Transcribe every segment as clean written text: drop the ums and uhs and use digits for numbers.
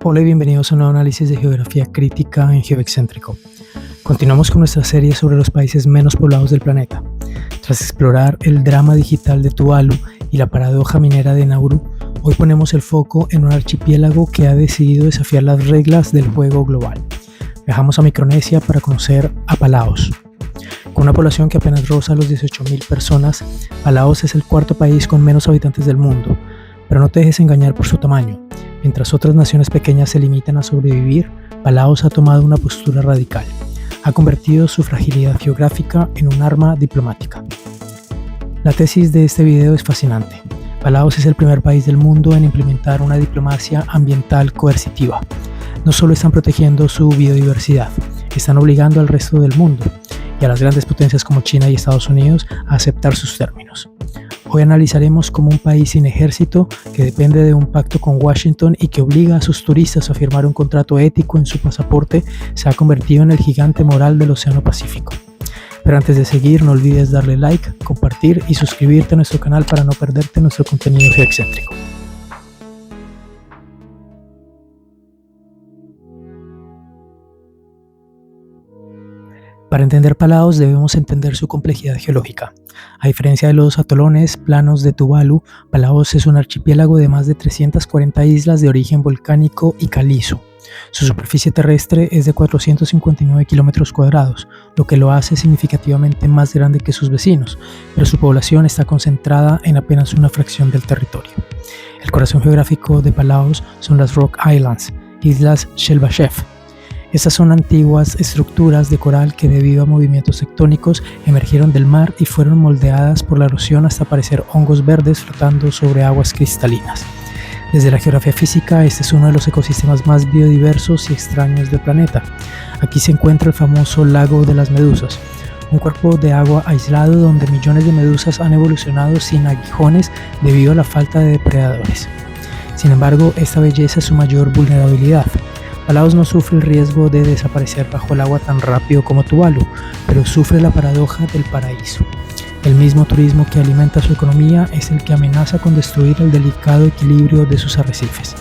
Hola y bienvenidos a un nuevo análisis de geografía crítica en Geoexcéntrico. Continuamos con nuestra serie sobre los países menos poblados del planeta. Tras explorar el drama digital de Tuvalu y la paradoja minera de Nauru, hoy ponemos el foco en un archipiélago que ha decidido desafiar las reglas del juego global. Viajamos a Micronesia para conocer a Palaos. Con una población que apenas roza los 18.000 personas, Palaos es el cuarto país con menos habitantes del mundo, pero no te dejes engañar por su tamaño. Mientras otras naciones pequeñas se limitan a sobrevivir, Palaos ha tomado una postura radical. Ha convertido su fragilidad geográfica en un arma diplomática. La tesis de este video es fascinante. Palaos es el primer país del mundo en implementar una diplomacia ambiental coercitiva. No solo están protegiendo su biodiversidad, están obligando al resto del mundo y a las grandes potencias como China y Estados Unidos a aceptar sus términos. Hoy analizaremos cómo un país sin ejército, que depende de un pacto con Washington y que obliga a sus turistas a firmar un contrato ético en su pasaporte, se ha convertido en el gigante moral del Océano Pacífico. Pero antes de seguir, no olvides darle like, compartir y suscribirte a nuestro canal para no perderte nuestro contenido geoexcéntrico. Para entender Palaos debemos entender su complejidad geológica. A diferencia de los atolones planos de Tuvalu, Palaos es un archipiélago de más de 340 islas de origen volcánico y calizo. Su superficie terrestre es de 459 kilómetros cuadrados, lo que lo hace significativamente más grande que sus vecinos, pero su población está concentrada en apenas una fracción del territorio. El corazón geográfico de Palaos son las Rock Islands, islas Shelbashev. Estas son antiguas estructuras de coral que debido a movimientos tectónicos emergieron del mar y fueron moldeadas por la erosión hasta parecer hongos verdes flotando sobre aguas cristalinas. Desde la geografía física, este es uno de los ecosistemas más biodiversos y extraños del planeta. Aquí se encuentra el famoso lago de las medusas, un cuerpo de agua aislado donde millones de medusas han evolucionado sin aguijones debido a la falta de depredadores. Sin embargo, esta belleza es su mayor vulnerabilidad. Palaos no sufre el riesgo de desaparecer bajo el agua tan rápido como Tuvalu, pero sufre la paradoja del paraíso. El mismo turismo que alimenta su economía es el que amenaza con destruir el delicado equilibrio de sus arrecifes.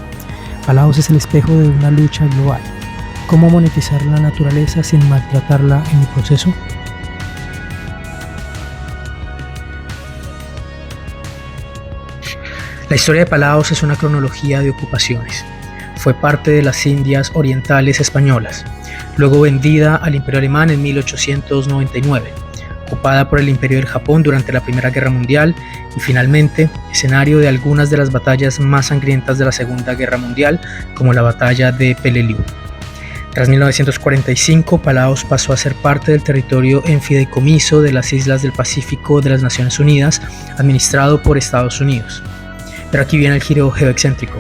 Palaos es el espejo de una lucha global. ¿Cómo monetizar la naturaleza sin maltratarla en el proceso? La historia de Palaos es una cronología de ocupaciones. Fue parte de las Indias Orientales Españolas, luego vendida al Imperio Alemán en 1899, ocupada por el Imperio del Japón durante la Primera Guerra Mundial y finalmente escenario de algunas de las batallas más sangrientas de la Segunda Guerra Mundial, como la batalla de Peleliu. Tras 1945, Palaos pasó a ser parte del territorio en fideicomiso de las Islas del Pacífico de las Naciones Unidas, administrado por Estados Unidos. Pero aquí viene el giro geoexcéntrico.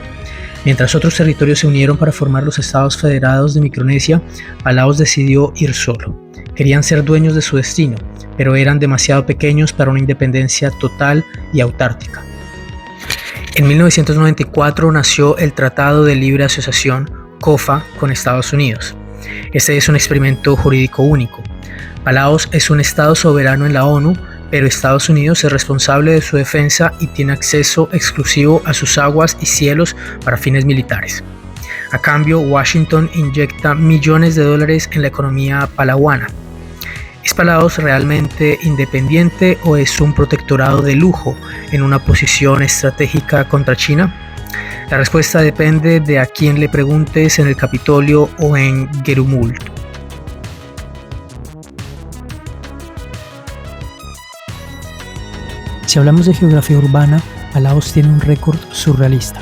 Mientras otros territorios se unieron para formar los Estados Federados de Micronesia, Palaos decidió ir solo. Querían ser dueños de su destino, pero eran demasiado pequeños para una independencia total y autárquica. En 1994 nació el Tratado de Libre Asociación, COFA, con Estados Unidos. Este es un experimento jurídico único. Palaos es un estado soberano en la ONU, pero Estados Unidos es responsable de su defensa y tiene acceso exclusivo a sus aguas y cielos para fines militares. A cambio, Washington inyecta millones de dólares en la economía palauana. ¿Es Palaos realmente independiente o es un protectorado de lujo en una posición estratégica contra China? La respuesta depende de a quién le preguntes en el Capitolio o en Gerumult. Si hablamos de geografía urbana, Palaos tiene un récord surrealista.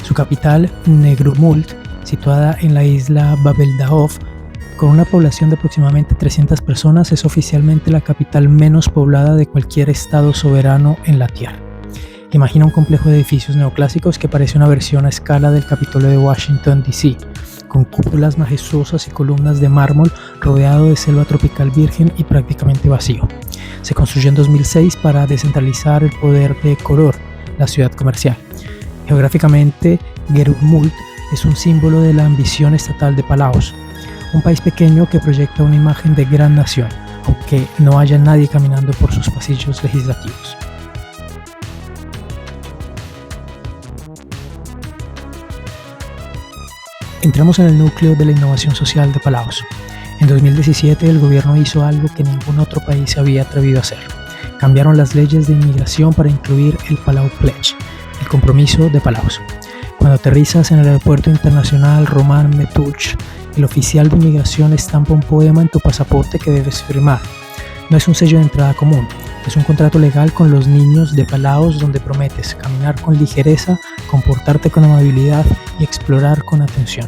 Su capital, Negrumult, situada en la isla Babeldaof, con una población de aproximadamente 300 personas, es oficialmente la capital menos poblada de cualquier estado soberano en la Tierra. Imagina un complejo de edificios neoclásicos que parece una versión a escala del Capitolio de Washington, D.C., con cúpulas majestuosas y columnas de mármol, rodeado de selva tropical virgen y prácticamente vacío. Se construyó en 2006 para descentralizar el poder de Koror, la ciudad comercial. Geográficamente, Gerumult es un símbolo de la ambición estatal de Palaos, un país pequeño que proyecta una imagen de gran nación, aunque no haya nadie caminando por sus pasillos legislativos. Entramos en el núcleo de la innovación social de Palaos. En 2017 el gobierno hizo algo que ningún otro país se había atrevido a hacer. Cambiaron las leyes de inmigración para incluir el Palau Pledge, el compromiso de Palaos. Cuando aterrizas en el aeropuerto internacional Roman Metuch, el oficial de inmigración estampa un poema en tu pasaporte que debes firmar. No es un sello de entrada común, es un contrato legal con los niños de Palaos donde prometes caminar con ligereza, comportarte con amabilidad y explorar con atención.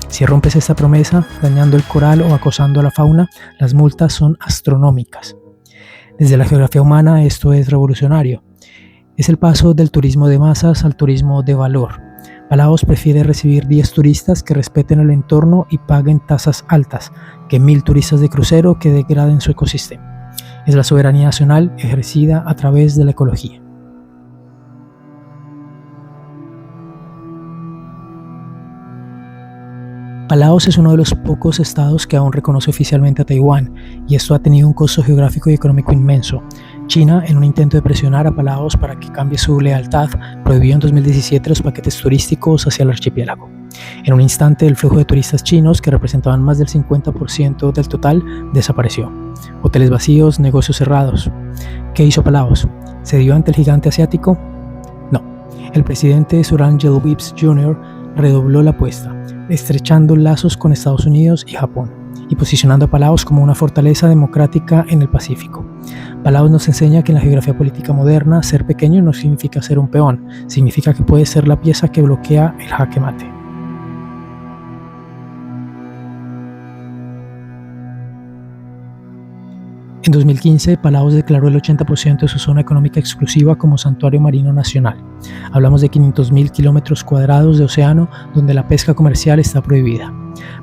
Si rompes esta promesa, dañando el coral o acosando a la fauna, las multas son astronómicas. Desde la geografía humana esto es revolucionario. Es el paso del turismo de masas al turismo de valor. Palaos prefiere recibir 10 turistas que respeten el entorno y paguen tasas altas que 1000 turistas de crucero que degraden su ecosistema. Es la soberanía nacional ejercida a través de la ecología. Palaos es uno de los pocos estados que aún reconoce oficialmente a Taiwán, y esto ha tenido un costo geográfico y económico inmenso. China, en un intento de presionar a Palaos para que cambie su lealtad, prohibió en 2017 los paquetes turísticos hacia el archipiélago. En un instante, el flujo de turistas chinos, que representaban más del 50% del total, desapareció. Hoteles vacíos, negocios cerrados. ¿Qué hizo Palaos? ¿Se dio ante el gigante asiático? No. El presidente Surangel Whipps Jr. redobló la apuesta, estrechando lazos con Estados Unidos y Japón, y posicionando a Palaos como una fortaleza democrática en el Pacífico. Palaos nos enseña que en la geografía política moderna, ser pequeño no significa ser un peón, significa que puede ser la pieza que bloquea el jaque mate. En 2015, Palaos declaró el 80% de su zona económica exclusiva como santuario marino nacional. Hablamos de 500.000 kilómetros cuadrados de océano donde la pesca comercial está prohibida.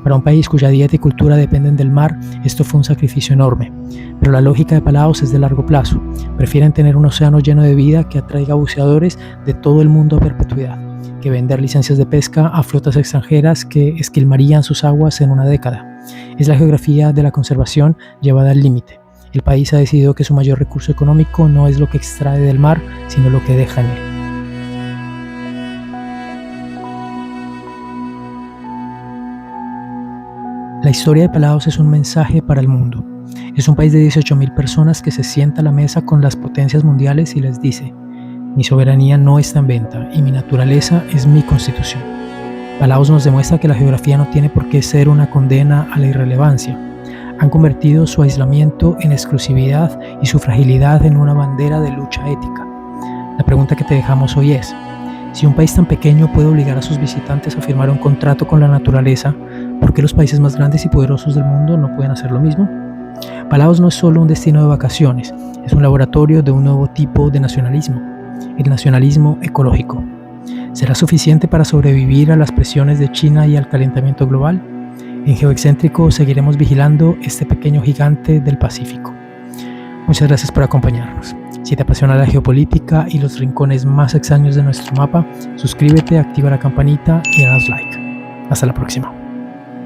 Para un país cuya dieta y cultura dependen del mar, esto fue un sacrificio enorme. Pero la lógica de Palaos es de largo plazo. Prefieren tener un océano lleno de vida que atraiga buceadores de todo el mundo a perpetuidad, que vender licencias de pesca a flotas extranjeras que esquilmarían sus aguas en una década. Es la geografía de la conservación llevada al límite. El país ha decidido que su mayor recurso económico no es lo que extrae del mar, sino lo que deja en él. La historia de Palaos es un mensaje para el mundo. Es un país de 18.000 personas que se sienta a la mesa con las potencias mundiales y les dice: mi soberanía no está en venta y mi naturaleza es mi constitución. Palaos nos demuestra que la geografía no tiene por qué ser una condena a la irrelevancia. Han convertido su aislamiento en exclusividad y su fragilidad en una bandera de lucha ética. La pregunta que te dejamos hoy es: si un país tan pequeño puede obligar a sus visitantes a firmar un contrato con la naturaleza, ¿por qué los países más grandes y poderosos del mundo no pueden hacer lo mismo? Palaos no es solo un destino de vacaciones, es un laboratorio de un nuevo tipo de nacionalismo, el nacionalismo ecológico. ¿Será suficiente para sobrevivir a las presiones de China y al calentamiento global? En Geoexcéntrico seguiremos vigilando este pequeño gigante del Pacífico. Muchas gracias por acompañarnos. Si te apasiona la geopolítica y los rincones más extraños de nuestro mapa, suscríbete, activa la campanita y danos like. Hasta la próxima.